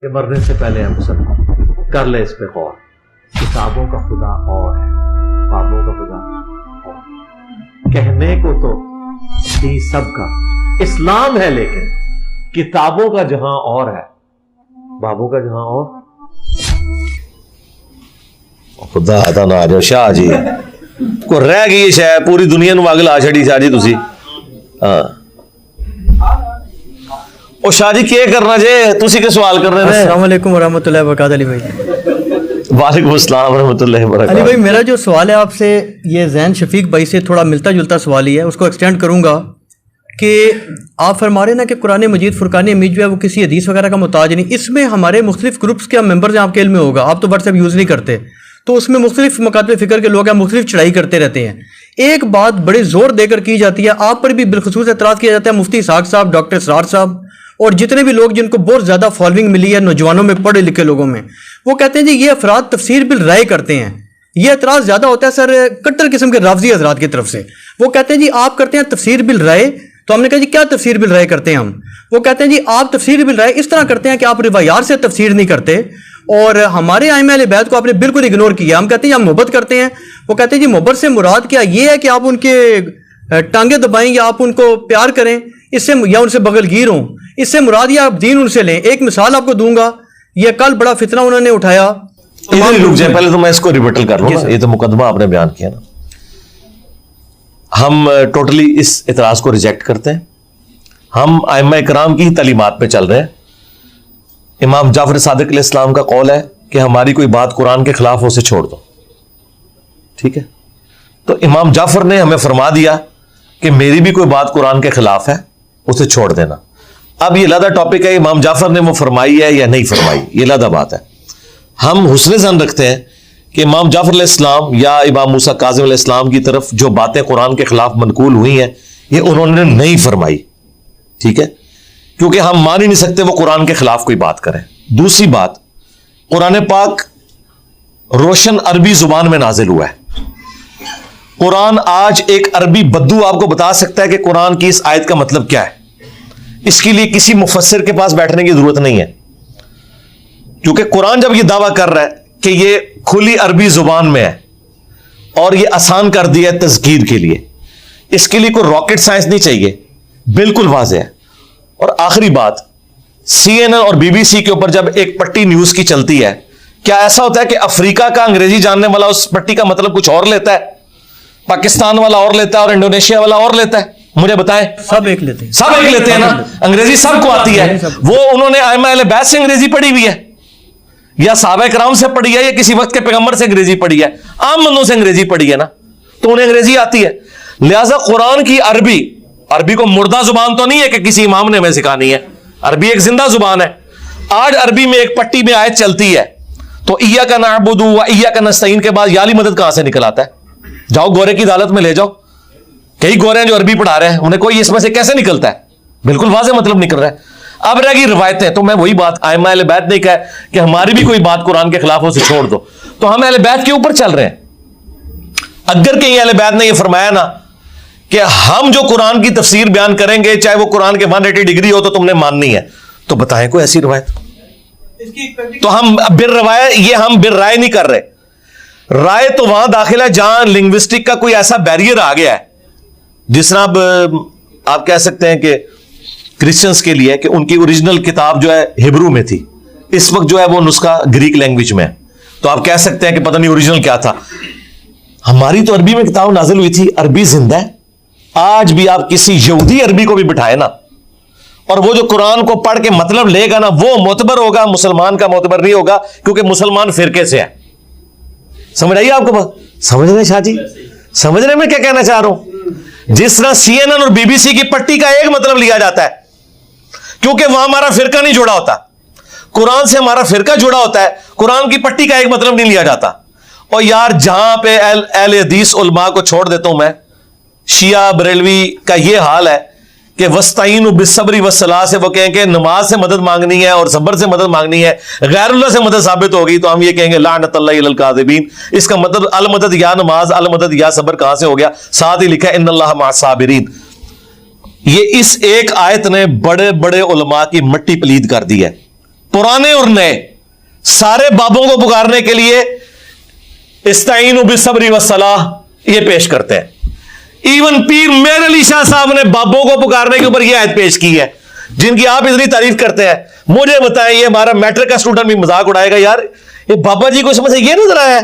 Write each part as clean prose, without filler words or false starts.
कि मरने से पहले है मुसलमान, कर ले इस पे गौर। किताबों का खुदा और है, बाबों का खुदा और। कहने को तो ही सबका इस्लाम है, लेकिन किताबों का जहां और है, बाबों का जहां और। खुदा आता ना आ जाओ शाह जी को रह गई शायद पूरी दुनिया ਨੂੰ ਅੱਗ ਲਾ ਛੜੀ शाह जी ਤੁਸੀਂ हाँ ओ शाह जी क्या करना जे तुसी के सवाल कर रहे थे। अस्सलाम वालेकुम वरहमतुल्लाहि वबरकातुहू अली भाई। वालेकुम अस्सलाम वरहमतुल्लाहि वबरकातुहू। अली भाई मेरा जो सवाल है आपसे, ये जैन शफीक भाई से थोड़ा मिलता जुलता सवाल ही है, उसको एक्सटेंड करूँगा कि आप फरमा रहे ना कि कुरान मजीद फुरकान हमीद जो है वो किसी हदीस वगैरह का मोहताज नहीं। इसमें हमारे मुख्तलिफ ग्रुप्स के हम मेंबर्स हैं, आपके इल्म में होगा, आप तो व्हाट्सएप यूज़ नहीं करते, तो उसमें मुख्तलिफ मकातब फ़िक्र के लोग हैं, मुख्तलिफ चढ़ाई करते रहते हैं। एक बात बड़े ज़ोर देकर की जाती है, आप पर भी बिलखसूस एतराज़ किया जाता है, मुफ्ती इसहाक़ साहब, डॉक्टर इसरार साहब और जितने भी लोग जिनको बहुत ज़्यादा फॉलोइंग मिली है नौजवानों में, पढ़े लिखे लोगों में, वो कहते हैं जी ये अफराद तफसीर बिल राय करते हैं। ये एतराज़ ज़्यादा होता है सर कट्टर किस्म के राफजी हजरात की तरफ से। वो कहते हैं जी आप करते हैं तफसीर बिल राय, तो हमने कहा जी क्या तफसीर बिल राय करते हैं हम। वो कहते हैं जी आप तफसीर बिल राय इस तरह करते हैं कि आप रिवायात से तफसीर नहीं करते, और हमारे आइम्मा अहले बैत को आपने बिल्कुल इग्नोर किया। हम कहते हैं हम मोहब्बत करते हैं। वो कहते हैं जी मोहब्बत से मुराद क्या ये है कि आप उनके टांगे दबाएं या आप उनको प्यार करें, इससे या उनसे बगलगीर हों, इससे मुराद या आप दीन उनसे लें। एक मिसाल आपको दूंगा, ये कल बड़ा फितना उन्होंने उठाया। इधर रुक जाए, पहले तो मैं इसको रिबटल कर लूं ना, ये तो मुकदमा आपने बयान किया ना। हम टोटली इस इतराज को रिजेक्ट करते हैं। हम आइम्मा इकराम की ही तालीमात पे चल रहे हैं। इमाम जाफर सादिक अलैहिस्सलाम का कौल है कि हमारी कोई बात कुरान के खिलाफ हो उसे छोड़ दो, ठीक है। तो इमाम जाफर ने हमें फरमा दिया कि मेरी भी कोई बात कुरान के खिलाफ है, उसे छोड़ देना। अब ये लदा टॉपिक है, इमाम जाफर ने वो फरमाई है या नहीं फरमाई, ये लदा बात है। हम हुस्न ज़न रखते हैं कि इमाम जाफर अलैहिस्सलाम या इमाम मूसा काज़िम अलैहिस्सलाम की तरफ जो बातें कुरान के खिलाफ मनकूल हुई हैं, ये उन्होंने नहीं फरमाई, ठीक है, क्योंकि हम मान ही नहीं सकते वो कुरान के खिलाफ कोई बात करें। दूसरी बात, कुरान पाक रोशन अरबी जुबान में नाजिल हुआ है। कुरान आज एक अरबी बद्दू आपको बता सकता है कि कुरान की इस आयत का मतलब क्या है। इसके लिए किसी मुफस्सिर के पास बैठने की जरूरत नहीं है, क्योंकि कुरान जब यह दावा कर रहा है कि यह खुली अरबी जुबान में है और यह आसान कर दिया है तज़कीर के लिए, इसके लिए कोई रॉकेट साइंस नहीं चाहिए, बिल्कुल वाज़ेह है। और आखिरी बात, CNN और BBC के ऊपर जब एक पट्टी न्यूज की चलती है, क्या ऐसा होता है कि अफ्रीका का अंग्रेजी जानने वाला उस पट्टी का मतलब कुछ और लेता है, पाकिस्तान वाला और लेता है और इंडोनेशिया वाला और लेता है? मुझे बताएं। सब एक लेते हैं, सब एक लेते हैं ना। अंग्रेजी सबको आती है। वो उन्होंने आइम्मा अहले बैत से अंग्रेजी पढ़ी हुई है, या सहाबा किराम से पढ़ी है, या किसी वक्त के पैगंबर से अंग्रेजी पढ़ी है, आम बंदों से अंग्रेजी पढ़ी है ना, तो उन्हें अंग्रेजी आती है। लिहाजा कुरान की अरबी को मुर्दा जुबान तो नहीं है कि किसी इमाम ने हमें सिखानी है। अरबी एक जिंदा जुबान है। आज अरबी में एक पट्टी में आयत चलती है, तो इय्याका नअबुदु व इय्याका नस्तईन के बाद याली मदद कहां से निकल आता है? जाओ गोरे की अदालत में ले जाओ, कई गोरे हैं जो अरबी पढ़ा रहे हैं, उन्हें कोई इसमें से कैसे निकलता है? बिल्कुल वाज़ेह मतलब निकल रहा है। अब रह गई रिवायतें, तो मैं वही बात, आइम्मा अहले बैत ने कहा कि हमारी भी कोई बात कुरान के खिलाफ हो उसे छोड़ दो, तो हम अहले बैत के ऊपर चल रहे हैं। अगर कहीं अहले बैत ने यह फरमाया ना कि हम जो कुरान की तफसीर बयान करेंगे चाहे वो कुरान के 180 डिग्री हो तो तुमने माननी है, तो बताएं कोई ऐसी रवायत। तो हम बिर रवायत, ये हम बिर राय नहीं कर रहे। राय तो वहां दाखिल है जहां लिंग्विस्टिक का कोई ऐसा बैरियर आ गया है, जिस तरह आप कह सकते हैं कि क्रिश्चियंस के लिए कि उनकी ओरिजिनल किताब जो है हिब्रू में थी, इस वक्त जो है वो नुस्खा ग्रीक लैंग्वेज में है, तो आप कह सकते हैं कि पता नहीं ओरिजिनल क्या था। हमारी तो अरबी में किताब नाजिल हुई थी, अरबी जिंदा है। आज भी आप किसी यहूदी अरबी को भी बिठाए ना, और वो जो कुरान को पढ़ के मतलब लेगा ना, वो मोतबर होगा, मुसलमान का मोतबर नहीं होगा, क्योंकि मुसलमान फिरके से है। समझ आइए आपको बात? समझ रहे शाह जी? समझ रहे मैं क्या कहना चाह रहा हूं? जिस तरह CNN और BBC की पट्टी का एक मतलब लिया जाता है, क्योंकि वहां हमारा फिरका नहीं जुड़ा होता, कुरान से हमारा फिरका जुड़ा होता है, कुरान की पट्टी का एक मतलब नहीं लिया जाता। और यार जहां पे अहले हदीस उलमा को छोड़ देता हूं मैं, शिया बरेलवी का यह हाल है कि वस्ताईन बिस्सब्री वस्सलाह से वो कहेंगे नमाज से मदद मांगनी है और सब्र से मदद मांगनी है, गैरुल्लाह से मदद साबित होगी तो हम ये कहेंगे लानतुल्लाहि अलल काज़िबीन। इसका मतलब अल मदद या नमाज, अल मदद या सब्र कहां से हो गया? साथ ही लिखा है इन्नल्लाह मअस साबिरीन। ये इस एक आयत ने बड़े बड़े उलमा की मट्टी पलीद कर दी है। पुराने और नए सारे बाबों को पुकारने के लिए इस्ताईनु बिस्सब्री वस्सलाह ये पेश करते हैं। इवन पीर मेहर अली शाह साहब ने बाबों को पुकारने के ऊपर यह आयत पेश की है, जिनकी आप इतनी तारीफ करते हैं। मुझे बताएं, ये हमारा मैट्रिक का स्टूडेंट भी मजाक उड़ाएगा, यार ये बाबा जी को समझ से ये नजर आया है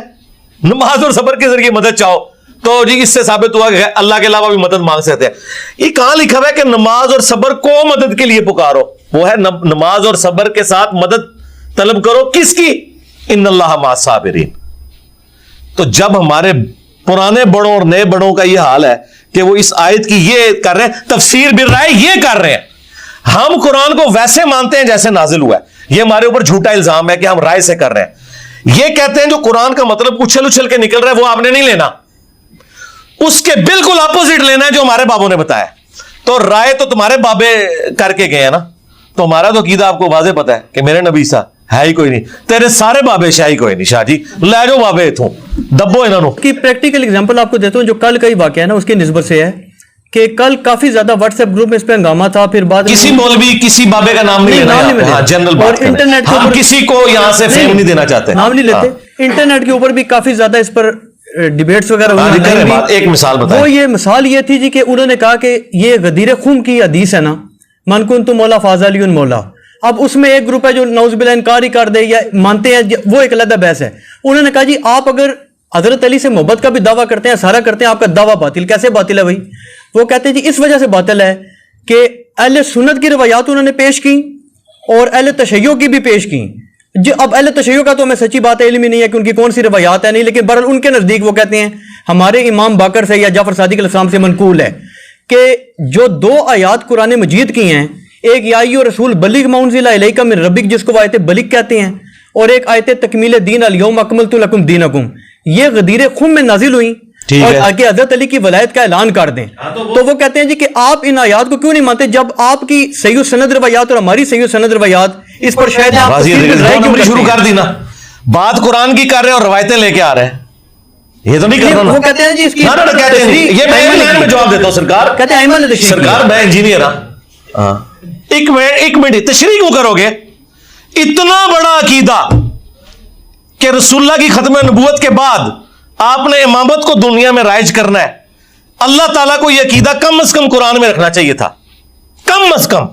नमाज और सबर के जरिए मदद चाहो, तो जी इससे साबित हुआ कि अल्लाह के अलावा भी मदद मांग सकते हैं। ये कहां लिखा हुआ है कि नमाज और सबर को मदद के लिए पुकारो? वो है नमाज और सबर के साथ मदद तलब करो, किसकी? इन्नल्लाह माअस साबिरीन। तो जब हमारे पुराने बड़ों और नए बड़ों का यह हाल है कि वो इस आयत की ये कर रहे हैं, तफसीर बिल राय ये कर रहे हैं, हम कुरान को वैसे मानते हैं जैसे नाजिल हुआ है। ये हमारे ऊपर झूठा इल्जाम है कि हम राय से कर रहे हैं। ये कहते हैं जो कुरान का मतलब उछल उछल के निकल रहा है वो आपने नहीं लेना, उसके बिल्कुल अपोजिट लेना है जो हमारे बाबों ने बताया। तो राय तो तुम्हारे बाबे करके गए हैं ना, तो हमारा तो कीदा आपको वाजे पता है कि मेरे नबी सा है ही कोई नहीं, तेरे सारे बाबे शाही कोई नहीं। शाह जी ले जाओ बाबे इथों दब्बो इन्हों की प्रैक्टिकल एग्जांपल आपको देता हूं, जो कल का ही वाकया है ना उसकी निस्बत से है कि कल काफी ज्यादा व्हाट्सएप ग्रुप में इस पे हंगामा था, फिर बाद किसी मौलवी किसी बाबे का नाम नहीं लेना, हाँ, जनरल बात और इंटरनेट के ऊपर किसी को यहां से फेम नहीं देना चाहते, नाम नहीं लेते। इंटरनेट के ऊपर भी काफी ज्यादा इस पर डिबेट्स वगैरह हुई। एक मिसाल बताएं। वो ये मिसाल ये थी जी कि उन्होंने कहा कि ये गदीर खुम की हदीस है ना, मन कुन्तु मौला फाज़लियुन मौला। अब उसमें एक ग्रुप है जो नौज़ुबिल्लाह इनकार ही कर दे या मानते हैं, वो एक अलग बहस है। उन्होंने कहा जी आप अगर हजरत अली से मोहब्बत का भी दावा करते हैं, सारा करते हैं, आपका दावा बातिल। कैसे बातिल है भाई? वो कहते हैं जी इस वजह से बातिल है कि अहले सुन्नत की रवायात उन्होंने पेश की और अहले तशय्यो की भी पेश की। जो अब अहले तशय्यो का तो हमें सच्ची बात इल्म ही नहीं है कि उनकी कौन सी रवायात है, नहीं, लेकिन बहरहाल उनके नजदीक वो कहते हैं हमारे इमाम बाकर से या जाफर सादिक अलैहिस्सलाम से मनकूल है कि जो दो आयात कुरान मजीद की हैं, एक या अय्युहर रसूल बलिग मा उनज़िला इलैका मिन रब्बिक, जिसको वो आयत बलिग कहते हैं, और एक आयत तकमील दीन अल यौम अकमलतु लकुम दीनकुम, ये गदीर खुम में नाजिल हुई और आगे हजरत अली की वलायत का ऐलान कर दें। तो वो कहते हैं जी कि आप इन आयात को क्यों नहीं मानते जब आपकी सही सनद रवायात और हमारी सही सनद रवायात इस पर शायद शुरू कर दी ना, बात कुरान की कर रहे हैं और रवायतें लेके आ रहे हैं, ये तो नहीं कर रहा ना। वो कहते हैं जी इसकी कहते हैं ये मैं जवाब देता हूं सरकार, कहते हैं सरकार मैं इंजीनियर हां, एक मिनट तशरीह क्यों करोगे? इतना बड़ा अकीदा कि रसूलुल्लाह की खत्म नबूवत के बाद आपने इमामत को दुनिया में राइज करना है, अल्लाह ताला को यह अकीदा कम से कम कुरान में रखना चाहिए था, कम से कम।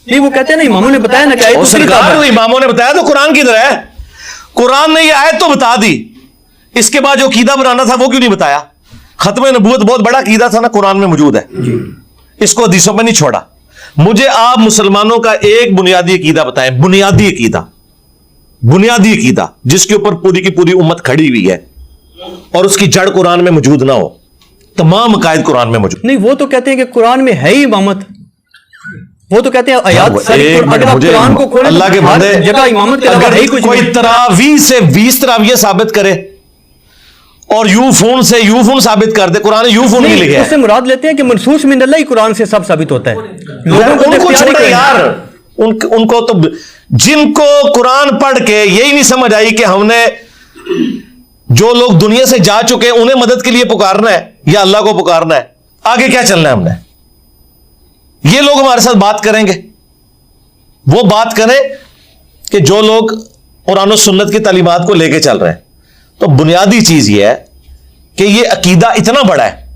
नहीं, वो कहते हैं ना इमामों ने बताया ना कि सरकार इमामों ने बताया तो कुरान किधर है? कुरान ने यह आयत तो बता दी, इसके बाद जो अकीदा बनाना था वो क्यों नहीं बताया? खत्म नबूवत बहुत बड़ा अकीदा था ना, कुरान में मौजूद है, इसको हदीसों में नहीं छोड़ा। मुझे आप मुसलमानों का एक बुनियादी अकीदा बताएं, बुनियादी अकीदा जिसके ऊपर पूरी की पूरी उम्मत खड़ी हुई है और उसकी जड़ कुरान में मौजूद ना हो। तमाम अकायद कुरान में मौजूद नहीं, वो तो कहते हैं कि कुरान में है ही इमामत, वो तो कहते हैं आयात कुरान को खोलें अल्लाह के बंदे जगह इमामत के अलावा है ही कुछ। कोई तरावी से 20 तरावियां साबित करे और यूफून से यूफून साबित कर दे, कुरान यूफून नहीं लिखा है, उससे मुराद लेते हैं कि मनसूस मिन अल्लाह ही कुरान से सब साबित होता है। उनको छोड़े यार, उनको तो जिनको कुरान पढ़ के यही नहीं समझ आई कि हमने जो लोग दुनिया से जा चुके हैं उन्हें मदद के लिए पुकारना है या अल्लाह को पुकारना है, आगे क्या चलना है हमने। ये लोग हमारे साथ बात करेंगे, वो बात करें कि जो लोग कुरान और सुन्नत की तालीमात को लेके चल रहे हैं। तो बुनियादी चीज यह है कि यह अकीदा इतना बड़ा है,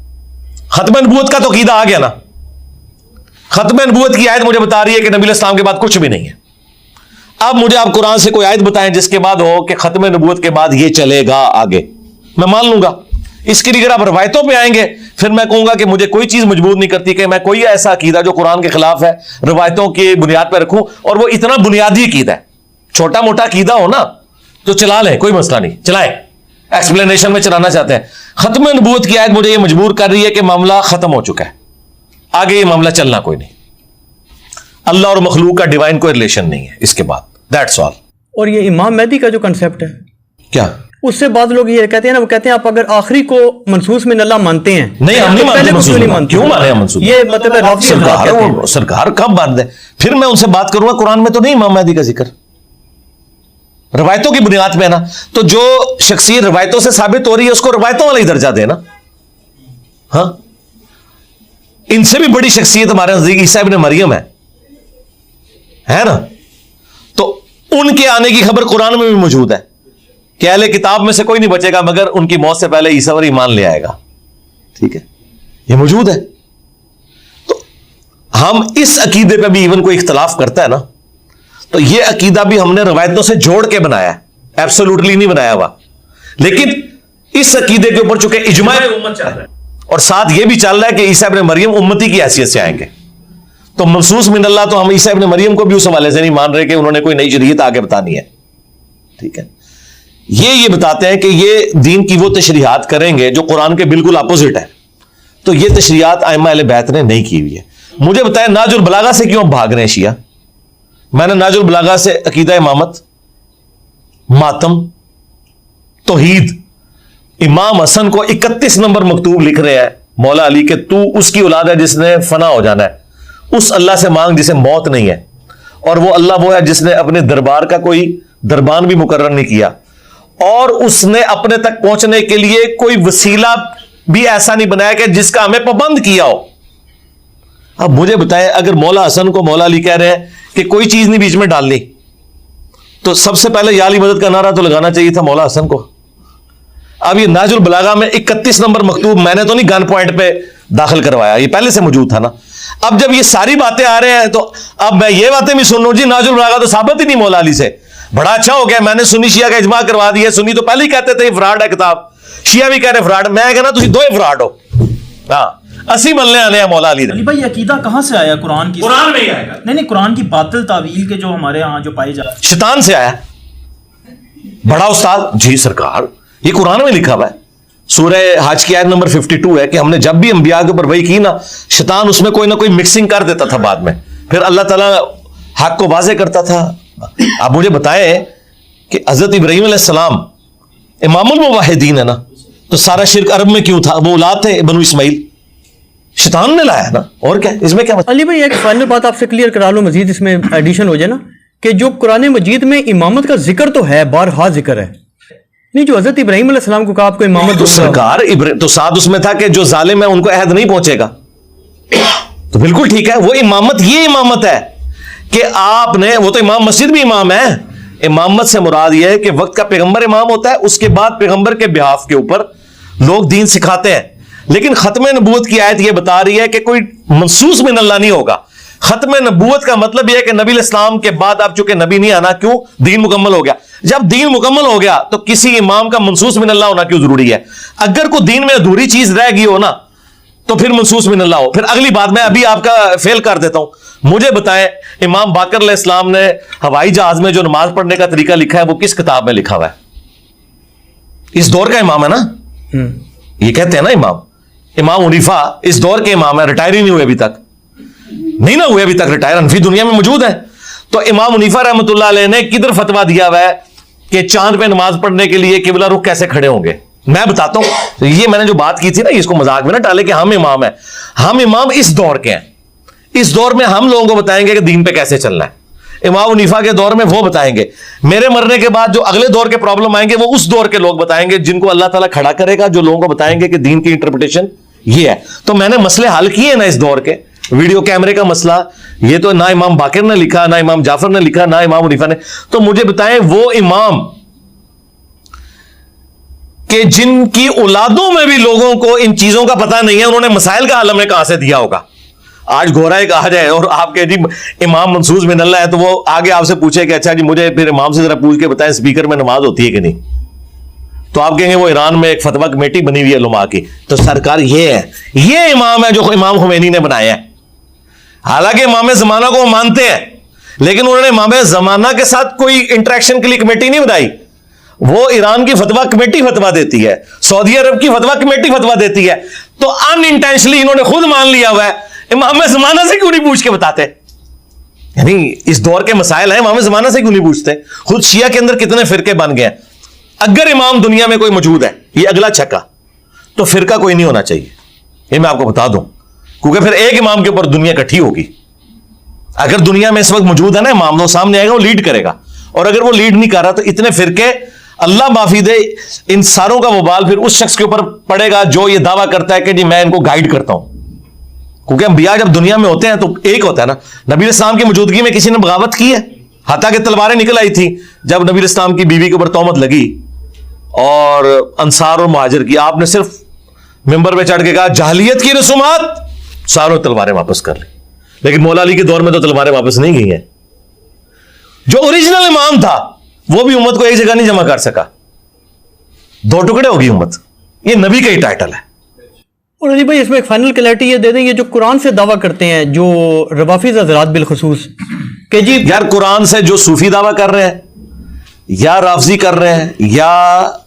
खत्म नबूवत का तो अकीदा आ गया ना, खत्म नबूवत की आयत मुझे बता रही है कि नबी इस्लाम के बाद कुछ भी नहीं है। अब मुझे आप कुरान से कोई आयत बताएं जिसके बाद हो कि खत्म नबूवत के बाद ये चलेगा आगे, मैं मान लूंगा। इसके लिए अगर आप रवायतों पे आएंगे फिर मैं कहूंगा कि मुझे कोई चीज मजबूर नहीं करती कि मैं कोई ऐसा अकीदा जो कुरान के खिलाफ है रवायतों की बुनियाद पर रखूं, और वो इतना बुनियादी अकीदा है। छोटा मोटा अकीदा हो ना तो चला लें, कोई मसला नहीं, चलाएं, एक्सप्लेनेशन में चलाना चाहते हैं। खत्म नबूवत की आयत मुझे ये मजबूर कर रही है कि मामला खत्म हो चुका है, आगे ये मामला चलना कोई नहीं, अल्लाह और मखलूक का डिवाइन कोई रिलेशन नहीं है इसके बाद, दैट्स ऑल। और ये इमाम मेहदी का जो कंसेप्ट है क्या, उससे बाद लोग ये कहते हैं ना, वो कहते हैं आप अगर आखिरी को मनसूस में अल्लाह मानते हैं, नहीं हम नहीं मानते, क्यों माने हम मनसूस? ये मतलब सरकार कब मान दे, फिर मैं उनसे बात करूंगा, कुरान में तो नहीं इमाम मेहदी का जिक्र, रवायतों की बुनियाद पे है ना, तो जो शख्सियत रवायतों से साबित हो रही है उसको रवायतों वाला ही दर्जा देना। हाँ, इनसे भी बड़ी शख्सियत हमारे नजदीक ईसा इब्न मरियम है ना, तो उनके आने की खबर कुरान में भी मौजूद है कि अहले किताब में से कोई नहीं बचेगा मगर उनकी मौत से पहले ईसा और ईमान ले आएगा। ठीक है, ये मौजूद है। तो हम इस अकीदे पे भी इवन कोई इख्तलाफ करता है ना, तो ये अकीदा भी हमने रवायतों से जोड़ के बनाया है, एब्सोल्युटली नहीं बनाया हुआ। लेकिन इस अकीदे के ऊपर चूंकि इजमा उम्मत चल रहा है और साथ ये भी चल रहा है कि ईसा इब्न मरियम उम्मती की हैसियत से आएंगे, तो महसूस मिन अल्लाह, तो हम ईसा इब्न मरियम को भी उस हवाले से नहीं मान रहे कि उन्होंने कोई नई शरीयत आगे बतानी है। ठीक है, ये बताते हैं कि ये दीन की वो तशरीहात करेंगे जो कुरान के बिल्कुल अपोजिट है। तो ये तशरीहात आइम्मा अहले बैत ने नहीं की हुई है। मुझे बताएं नाजुल बलागा से क्यों भाग रहे हैं शिया? मैंने नाजुल बलागा से अकीदा इमामत, मातम, तौहीद, इमाम हसन को 31 नंबर मकतूब लिख रहे हैं मौला अली के तू उसकी औलाद है जिसने फना हो जाना है, उस अल्लाह से मांग जिसे मौत नहीं है, और वो अल्लाह वो है जिसने अपने दरबार का कोई दरबान भी मुकर्रर नहीं किया, और उसने अपने तक पहुंचने के लिए कोई वसीला भी ऐसा नहीं बनाया कि जिसका हमें पाबंद किया हो। अब मुझे बताएं, अगर मौला हसन को मौला अली कह रहे हैं कि कोई चीज नहीं बीच में डालनी, तो सबसे पहले या अली मदद का नारा तो लगाना चाहिए था मौला हसन को। अब ये नाजुल बलागा में 31 नंबर मकतूब मैंने तो नहीं गन पॉइंट पे दाखिल करवाया, ये पहले से मौजूद था ना। अब जब ये सारी बातें आ रहे हैं तो अब मैं ये बातें भी सुन लूं जी नाजुल बलागा तो साबित ही नहीं मौला अली से, बड़ा अच्छा हो गया, मैंने सुन्नी शिया का इजमा करवा दिया। सुन्नी तो पहले ही कहते थे फ्रॉड है किताब, शिया भी कह रहे फ्रॉड, मैं कहना तुम दो फ्रॉड हो। हाँ, असी मलने आने हैं मौला अली भाई। अकीदा कहां से आया? कुरान की, कुरान में ही आएगा। नहीं, कुरान की बातिल तावील के जो हमारे यहां जो पाए जा रहे हैं, शैतान से आया। बड़ा उस्ताद जी सरकार, ये कुरान में लिखा हुआ है, सूरह हज की आयत नंबर 52 है कि हमने जब भी अंबिया के ऊपर वही की ना, शैतान उसमें कोई ना कोई मिक्सिंग कर देता था बाद में, फिर अल्लाह ताला हक को वाज़े करता था। आप मुझे बताएं कि हजरत इब्राहीम अलैहिस्सलाम इमामुल मुवाहिदीन है ना, तो सारा शिर्क अरब में क्यों था? वो औलाद थे बनु इस्माइल, शैतान ने लाया ना, और क्या इसमें क्या? अली भाई एक फाइनल बात आपसे क्लियर करा लूं, मजीद इसमें एडिशन हो जाए ना, कि जो कुरान मजीद में इमामत का जिक्र तो है, बारहा जिक्र है, नहीं जो हजरत इब्राहीम अलैहिस्सलाम को कहा आपको इमामत तो सरकार तो साथ उसमें था कि जो जालिम है उनको अहद नहीं पहुंचेगा, तो बिल्कुल ठीक है। वो इमामत ये इमामत है कि आपने, वो तो इमाम मस्जिद भी इमाम है, इमामत से मुराद यह है कि वक्त का पैगंबर इमाम होता है, उसके बाद पैगंबर के बिहाफ के ऊपर लोग दीन सिखाते हैं। लेकिन खत्म नबूवत की आयत यह बता रही है कि कोई मनसूस मिन अल्लाह नहीं होगा। खत्म नबूवत का मतलब यह है कि नबी इस्लाम के बाद अब चूंकि नबी नहीं आना, क्यों? दीन मुकम्मल हो गया। जब दीन मुकम्मल हो गया तो किसी इमाम का मनसूस मिन अल्लाह होना क्यों जरूरी है? अगर कोई दीन में अधूरी चीज रह गई हो ना, तो फिर मनसूस मिन अल्लाह हो। फिर अगली बात मैं अभी आपका फेल कर देता हूं, मुझे बताएं इमाम बाकर अलैहिस्सलाम ने हवाई जहाज में जो नमाज पढ़ने का तरीका लिखा है वो किस किताब में लिखा हुआ है? इस दौर का इमाम है ना, ये कहते हैं ना इमाम हनीफा इस दौर के इमाम है, रिटायर ही नहीं हुए अभी तक, नहीं ना हुए अभी तक रिटायर, अनफी दुनिया में मौजूद है। तो इमाम हनीफा रहमतुल्लाह अलैह ने किधर फतवा दिया हुआ है कि चांद पे नमाज पढ़ने के लिए किबला रुख कैसे खड़े होंगे? मैं बताता हूं। ये मैंने जो बात की थी ना, इसको मजाक में ना डाले कि हम इमाम है, हम इमाम इस दौर के हैं, इस दौर में हम लोगों को बताएंगे कि दीन पे कैसे चलना है। इमाम हनीफा के दौर में वो बताएंगे, मेरे मरने के बाद जो अगले दौर के प्रॉब्लम आएंगे वो उस दौर के लोग बताएंगे, जिनको अल्लाह ताला खड़ा करेगा, जो लोगों को बताएंगे कि दीन की इंटरप्रिटेशन ये है। तो मैंने मसले हल किए ना इस दौर के, वीडियो कैमरे का मसला, ये तो ना इमाम बाकिर ने लिखा, ना इमाम जाफर ने लिखा, ना इमाम हनीफा ने। तो मुझे बताएं वो इमाम कि जिनकी औलादों में भी लोगों को इन चीजों का पता नहीं है, उन्होंने मसाइल का आलम कहां से दिया होगा? आज घोरा एक आ जाए और आपके जी इमाम मनसूस मिन अल्लाह है, तो वो आगे आपसे पूछे कि अच्छा जी मुझे फिर इमाम से जरा पूछ के बताएं स्पीकर में नमाज होती है कि नहीं, तो आप कहेंगे वो ईरान में एक फतवा कमेटी बनी हुई है उलमा की। तो सरकार ये है, ये इमाम है जो इमाम खुमैनी ने बनाया है। हालांकि इमाम जमाना को वो मानते हैं, लेकिन उन्होंने इमाम जमाना के साथ कोई इंटरेक्शन के लिए कमेटी नहीं बनाई। वो ईरान की फतवा कमेटी फतवा देती है, सऊदी अरब की फतवा कमेटी फतवा देती है। तो अनइंटेंशनली इन्होंने खुद मान लिया हुआ है, इमाम जमाना से क्यों नहीं पूछ के बताते? यानी इस दौर के मसाइल हैं, इमाम जमाना से क्यों नहीं पूछते? खुद शिया के अंदर कितने फिरके बन गए हैं। अगर इमाम दुनिया में कोई मौजूद है, ये अगला छक्का, तो फिरका कोई नहीं होना चाहिए, ये मैं आपको बता दूं, क्योंकि फिर एक इमाम के ऊपर दुनिया इकट्ठी होगी। अगर दुनिया में इस वक्त मौजूद है ना इमाम, वो सामने आएगा, वो लीड करेगा, और अगर वो लीड नहीं कर रहा तो इतने फिरके, अल्लाह माफी दे, इन सारों का वबाल फिर उस शख्स के ऊपर पड़ेगा जो ये दावा करता है कि जी मैं इनको गाइड करता हूं। क्योंकि अंबिया जब दुनिया में होते हैं तो एक होता है ना, नबी इस्लाम की मौजूदगी में किसी ने बगावत की है? हत्ता कि तलवारें निकल आई थी जब नबी इस्लाम की बीवी के ऊपर तोहमत लगी और अंसार और मुहाजिर की, आपने सिर्फ मिंबर पे चढ़ के कहा जाहलियत की रसूमात, सारों तलवारें वापस कर ली। लेकिन मौला अली के दौर में तो तलवारें वापस नहीं गई हैं। जो ओरिजिनल इमाम था वो भी उम्मत को एक जगह नहीं जमा कर सका, दो टुकड़े होगी उम्मत। ये नबी का ही टाइटल है। और अली भाई इसमें एक फाइनल क्लैरिटी ये दे दें, ये जो कुरान से दावा करते हैं जो रवाफिज हजरात बिलखुसूस कि जी यार कुरान से जो सूफी दावा कर रहे हैं या राफजी कर रहे हैं या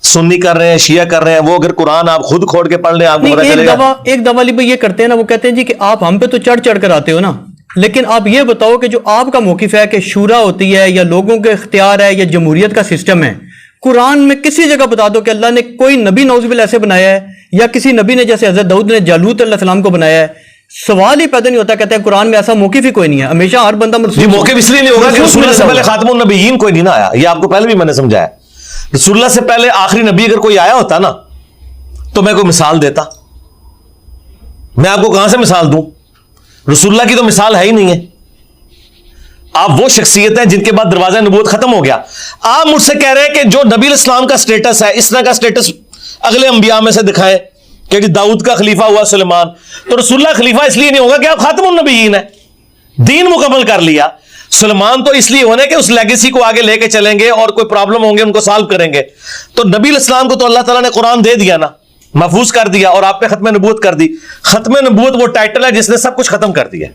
सुन्नी कर रहे हैं, शिया कर रहे हैं, वो अगर कुरान आप खुद खोल के पढ़ लें आपको पता चलेगा। एक दवा अली भाई ये करते हैं ना, वो कहते हैं जी कि आप हम पे तो चढ़ चढ़ कर आते हो ना, लेकिन आप ये बताओ कि जो आपका मौकिफ है कि शूरा होती है या लोगों के इख्तियार है या जमहूरियत का सिस्टम है, कुरान में किसी जगह बता दो कि अल्लाह ने कोई नबी नौज़ुबिल ऐसे बनाया है या किसी नबी ने जैसे हजरत दाऊद ने जालूत अलैहिस्सलाम को बनाया है। सवाल ही पैदा नहीं होता। कहते हैं कुरान में ऐसा मौकिफ ही कोई नहीं है, हमेशा हर बंदा मौकिफ इसलिए नहीं होगा कि रसूलुल्लाह से पहले खातमुन नबीयीन कोई नहीं ना आया। ये आपको पहले भी मैंने समझाया। रसूलुल्लाह से पहले आखिरी नबी अगर कोई आया होता ना तो मैं कोई मिसाल देता। मैं आपको कहां से मिसाल दूं? रसूलुल्लाह की तो मिसाल है ही नहीं है। आप वो शख्सियत हैं जिनके बाद दरवाजा नबूवत खत्म हो गया। आप मुझसे कह रहे हैं कि जो नबी इस्लाम का स्टेटस है, इस तरह का स्टेटस अगले अंबिया में से दिखाएं कि दाऊद का खलीफा हुआ सुलेमान, तो रसूलुल्लाह खलीफा इसलिए नहीं होगा कि आप खातमुन नबीयीन है, दीन मुकम्मल कर लिया। सुलेमान तो इसलिए होने कि उस लेगेसी को आगे लेके चलेंगे और कोई प्रॉब्लम होंगे उनको सॉल्व करेंगे। तो नबी इस्लाम को तो अल्लाह ताला ने कुरान दे दिया ना, महफूज कर दिया और आप पे खत्म नबूवत कर दी। खत्म नबूवत वो टाइटल है जिसने सब कुछ खत्म कर दिया।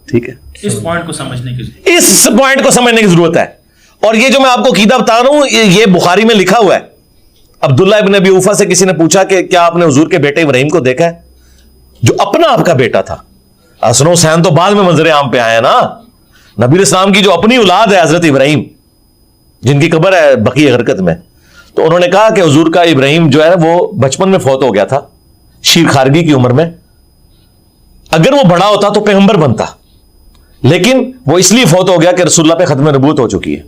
ठीक है, इस पॉइंट को समझने की जरूरत है। और ये जो मैं आपको कीदा बता रहा हूं ये बुखारी में लिखा हुआ है। अब्दुल्ला इब्न अबी औफा से किसी ने पूछा कि क्या आपने हुजूर के बेटे इब्राहिम को देखा है, जो अपना आपका बेटा था। हसन हुसैन तो बाद में मंजर आम पे आए ना। नबी इस्लाम की जो अपनी औलाद है हजरत इब्राहिम, जिनकी कब्र है बकी हरकत में, तो उन्होंने कहा कि हुजूर का इब्राहिम जो है वो बचपन में फौत हो गया था, शीर खारगी की उम्र में। अगर वो बड़ा होता तो पैगंबर बनता, लेकिन वो इसलिए फौत हो गया कि रसूलुल्लाह पे खत्म नबूवत हो चुकी है।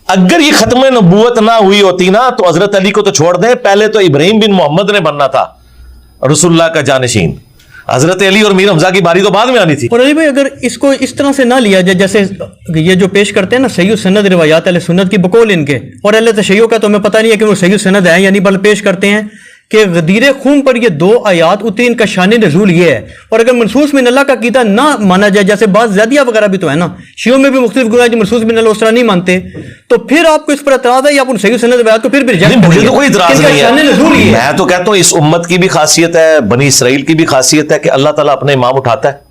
अगर ये खत्म नबूवत ना हुई होती ना तो हजरत अली को तो छोड़ दें, पहले तो इब्राहिम बिन मोहम्मद ने बनना था रसूलुल्लाह का जानशीन। हजरत अली और मीर हमजा की बारी तो बाद में आनी थी। और अली भाई अगर इसको इस तरह से ना लिया जाए, जैसे ये जो पेश करते हैं ना सही सनद रिवायात अहले सुन्नत की बकौल इनके, और अहले तशय्युअ का तो हमें पता नहीं है कि वो सही सनद है यानी, बल पेश करते हैं कि गदीर खून पर ये दो आयात उतरी, इनका शान नज़ूल ये है। और अगर मनसूस मिन अल्लाह का कीदा ना माना जाए, जैसे बात ज़ियादिया वगैरह भी तो है ना, शियों में भी मुख्तलिफ गुना जो मनसूस मिन अल्लाह उस तरह नहीं मानते, तो फिर आपको इस पर एतराज़ है या आप उन सही सनद रिवायात को फिर भी रिजेक्ट करेंगे? मुझे तो कोई इतराज़ नहीं है। मैं तो कहता हूं इस उम्मत की भी खासियत है, बनी इसराइल की भी खासियत है कि अल्लाह ताला अपने इमाम उठाता है।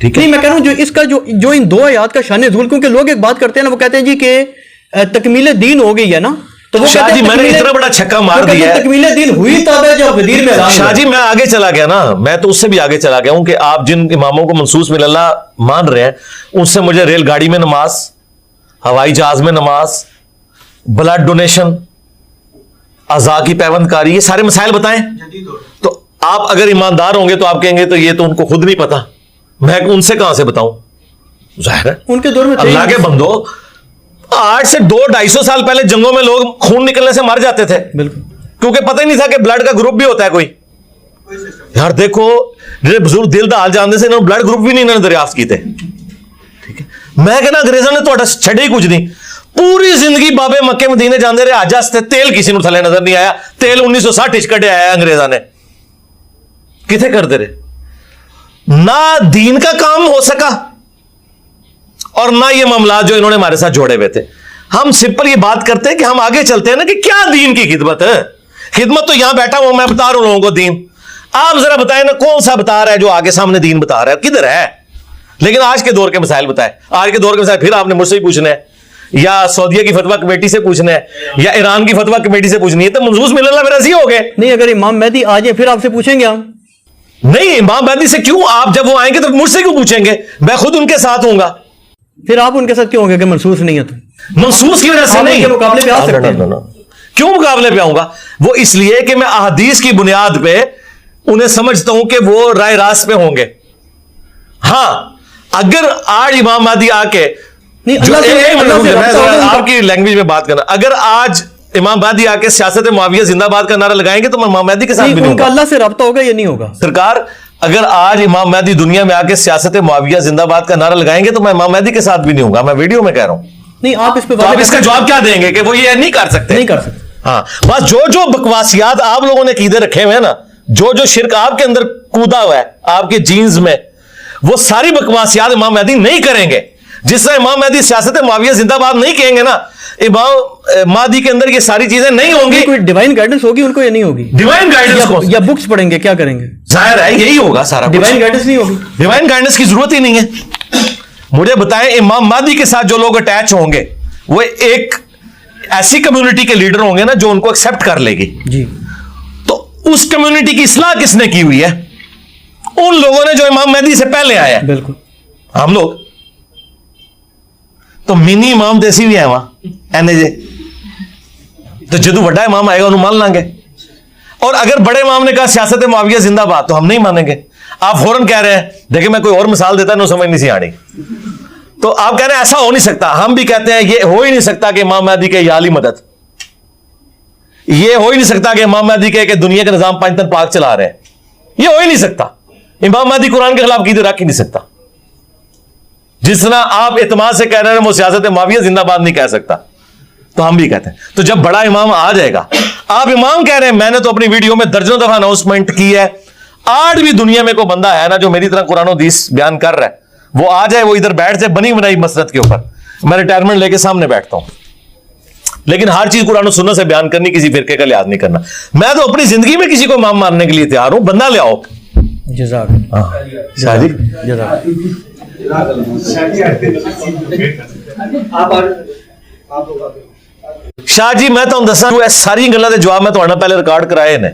ठीक है, नहीं मैं कह रहा हूं जो इसका जो इन दो आयात का शान नज़ूल, क्योंकि लोग एक बात करते हैं ना, वो कहते हैं जी कि तकमील दीन हो गई है ना, तो वो शाह जी मैंने इतना बड़ा छक्का मार दिया है। तकमील दीन हुई तब है जब गदीर में शाह जी मैं आगे चला गया ना, मैं तो उससे भी आगे चला गया हूं कि आप जिन इमामों को मनसूस मिन अल्लाह मान रहे हैं, उनसे मुझे रेलगाड़ी में नमाज, हवाई जहाज में नमाज, ब्लड डोनेशन, अज़ा की पैबंदकारी, ये सारे मसाइल बताएं। तो आप अगर ईमानदार होंगे तो आप कहेंगे तो ये तो उनको खुद नहीं पता, मैं उनसे कहां से बताऊं? जाहिर है उनके दौर में अल्लाह के बंदो 8 से 200-250 साल पहले जंगों में लोग खून निकलने से मर जाते थे, बिल्कुल, क्योंकि पता ही नहीं था कि ब्लड का ग्रुप भी होता है कोई। यार देखो जो बुजुर्ग दिल दा हाल जानते से इन्होंने ब्लड ग्रुप भी नहीं इन्होंने दरियाफ्त किए। ठीक है, मैं कहना अंग्रेजों ने तो छड़े ही कुछ नहीं, पूरी जिंदगी बाबे मक्के मदीने जाते रहे, आज आस्ते तेल किसी को थले नजर नहीं आया। तेल 1960 कटे आया अंग्रेजा ने, किथे करते रहे ना, दीन का काम हो सका और ना ये मामला जो इन्होंने हमारे साथ जोड़े हुए थे। हम सिंपल ये बात करते हैं कि हम आगे चलते हैं ना कि क्या दीन की खिदमत है। खिदमत तो यहां बैठा हूं मैं बता रहा हूं लोगों को दीन। आप जरा बताएं ना कौन सा बता रहा है जो आगे सामने दीन बता रहा है, किधर है? लेकिन आज के दौर के मसाइल बताए, आज के दौर के मसाइल फिर आपने मुझसे ही पूछना है, या सऊदीया की फतवा कमेटी से पूछना है, या ईरान की फतवा कमेटी से पूछनी है। तो मनसूस मिन अल्लाह मेरा हो गए नहीं, अगर इमाम मेहदी आ जाए फिर आपसे पूछेंगे हम। नहीं, इमाम मेहदी से क्यों? आप जब वो आएंगे तो मुझसे क्यों पूछेंगे? मैं खुद उनके साथ हूंगा। फिर आप उनके साथ क्यों होंगे कि मनसूस नहीं है? तो मनसूस की वजह से नहीं, के मुकाबले पे आ सकते हैं। क्यों मुकाबले पे आऊंगा? वो इसलिए कि मैं अहदीस की बुनियाद पे उन्हें समझता हूं कि वो राय रास्त पे होंगे। हां, अगर आज इमाम महदी आके आपकी लैंग्वेज में बात करना, अगर आज इमाम महदी आके सियासत मुआविया जिंदाबाद का नारा लगाएंगे तो मैं इमाम महदी के साथ भी नहीं उनका अल्लाह से रब्ता होगा या नहीं होगा? सरकार अगर आज इमाम मेहदी दुनिया में आके सियासत मुआविया जिंदाबाद का नारा लगाएंगे तो मैं इमाम मेहदी के साथ भी नहीं होऊंगा, मैं वीडियो में कह रहा हूं। नहीं, आप इस पे तो आप इसका जवाब क्या देंगे कि वो ये नहीं कर सकते? नहीं कर सकते। हाँ, बस जो जो बकवासियात आप लोगों ने कीदे रखे हुए हैं ना, जो जो शिरक आपके अंदर कूदा हुआ है आपके जीन्स में, वो सारी बकवासियात इमाम मेहदी नहीं करेंगे। जिस तरह इमाम मेहदी सियासत मुआविया जिंदाबाद नहीं कहेंगे ना, इमाम महदी के अंदर ये सारी चीजें नहीं होंगी। कोई डिवाइन गाइडेंस होगी उनको या नहीं होगी? डिवाइन गाइडेंस या बुक्स पढ़ेंगे, क्या करेंगे? जाहिर है यही होगा सारा। डिवाइन गाइडेंस नहीं होगी, डिवाइन गाइडेंस की जरूरत ही नहीं है। मुझे बताएं, इमाम महदी के साथ जो लोग अटैच होंगे वो एक ऐसी कम्युनिटी के लीडर होंगे ना जो उनको एक्सेप्ट कर लेगी जी। तो उस कम्युनिटी की इस्लाह किसने की हुई है? उन लोगों ने जो इमाम मेहदी से पहले आया है। बिल्कुल। हम लोग तो मिनी इमाम देसी भी है वहां एनएजे, तो जदू बड़ा इमाम आएगा उन्होंने मान लांगे। और अगर बड़े इमाम ने कहा सियासत मुआविया जिंदाबाद, तो हम नहीं मानेंगे। आप फौरन कह रहे हैं, देखिए मैं कोई और मिसाल देता ना, समझ नहीं सी आनी। तो आप कह रहे हैं ऐसा हो नहीं सकता। हम भी कहते हैं ये हो ही नहीं सकता कि इमाम मेहदी के याली मदद, ये हो ही नहीं सकता कि इमाम मेहदी के दुनिया के निजाम पंजतन पाक चला रहे हैं, ये हो ही नहीं सकता। इमाम मेहदी कुरान के खिलाफ कीदे रख ही नहीं सकता। जिस तरह आप इत्माद से कह रहे हैं वो सियासत मुआविया जिंदाबाद नहीं कह सकता, तो हम भी कहते हैं। तो जब बड़ा इमाम आ जाएगा, आप इमाम कह रहे हैं, मैंने तो अपनी वीडियो में दर्जनों दफा अनाउंसमेंट की है, आज भी दुनिया में कोई बंदा है ना जो मेरी तरह कुरान और हदीस बयान कर रहा है, वो आ जाए, वो इधर बैठ जाए बनी बनाई मसरत के ऊपर, मैं रिटायरमेंट लेके सामने बैठता हूं। लेकिन हर चीज कुरान और सुन्नत से बयान करनी, किसी फिरके का लिहाज नहीं करना। मैं तो अपनी जिंदगी में किसी को इमाम मानने के लिए तैयार हूं, बंदा ले आओ। जज़ाक। शाह जी, शाह जी मैं तुहानू दसां सारी गल्लां दे जवाब मैं तुहाडे नाल पहले रिकॉर्ड कराए ने।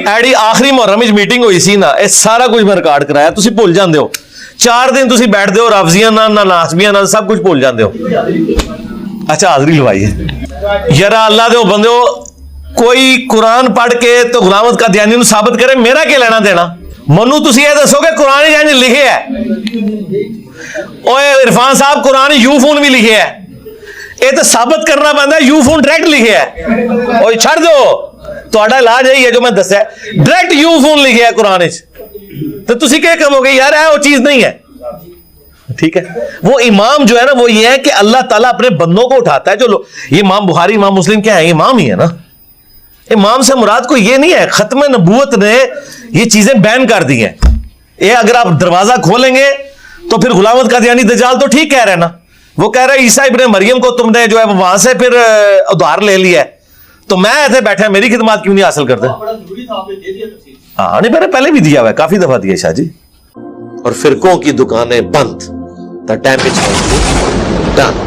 एडी आखिरी मुहर्रम विच मीटिंग हुई सी ना, ये सारा कुछ मैं रिकॉर्ड कराया, तुसी भुल जांदे हो। 4 दिन तुसी बैठदे हो राफजियां नाल ना नासबियां नाल, सब कुछ भुल जांदे हो। अच्छा हाजरी लवाई है यार, अल्लाह दे बंदे हो, कोई कुरान पढ़ के तो गुलामत कादियानी नूं साबित करे, मेरा क्या लेना देना? मनु तुसी ये दसो कि कुरान इंज लिखे है। ओए इरफान साहब, कुरान यूफोन भी लिखे है, ये तो साबित करना पैंदा है यूफोन डायरेक्ट लिखे है। ओए छड़ दो, तुहाडा इलाज यही है जो मैं दस्या, डायरेक्ट यूफोन लिखे है कुरान विच। तो तुसी क्या कहोगे यार वो चीज नहीं है? ठीक है, वो इमाम जो है ना, वो ये है कि अल्लाह ताला अपने बंदों को उठाता है। जो लोग, ये इमाम बुखारी इमाम मुस्लिम क्या है? इमाम ही है ना। इमाम से मुराद को ये नहीं है, खत्म नबूवत ने ये चीजें बैन कर दी हैं। ये अगर आप दरवाजा खोलेंगे तो फिर गुलामत कादियानी दज्जाल तो ठीक कह रहे हैं ना, वो कह रहे हैं ईसा इब्ने मरियम को तुमने जो है वहां से फिर उधार ले लिया है, तो मैं ऐसे बैठा मेरी खिदमत क्यों नहीं हासिल करते? हाँ नहीं, मैंने पहले भी दिया हुआ है, काफी दफा दिया शाह जी। और फिरकों की दुकानें बंद, द डैमेज डन।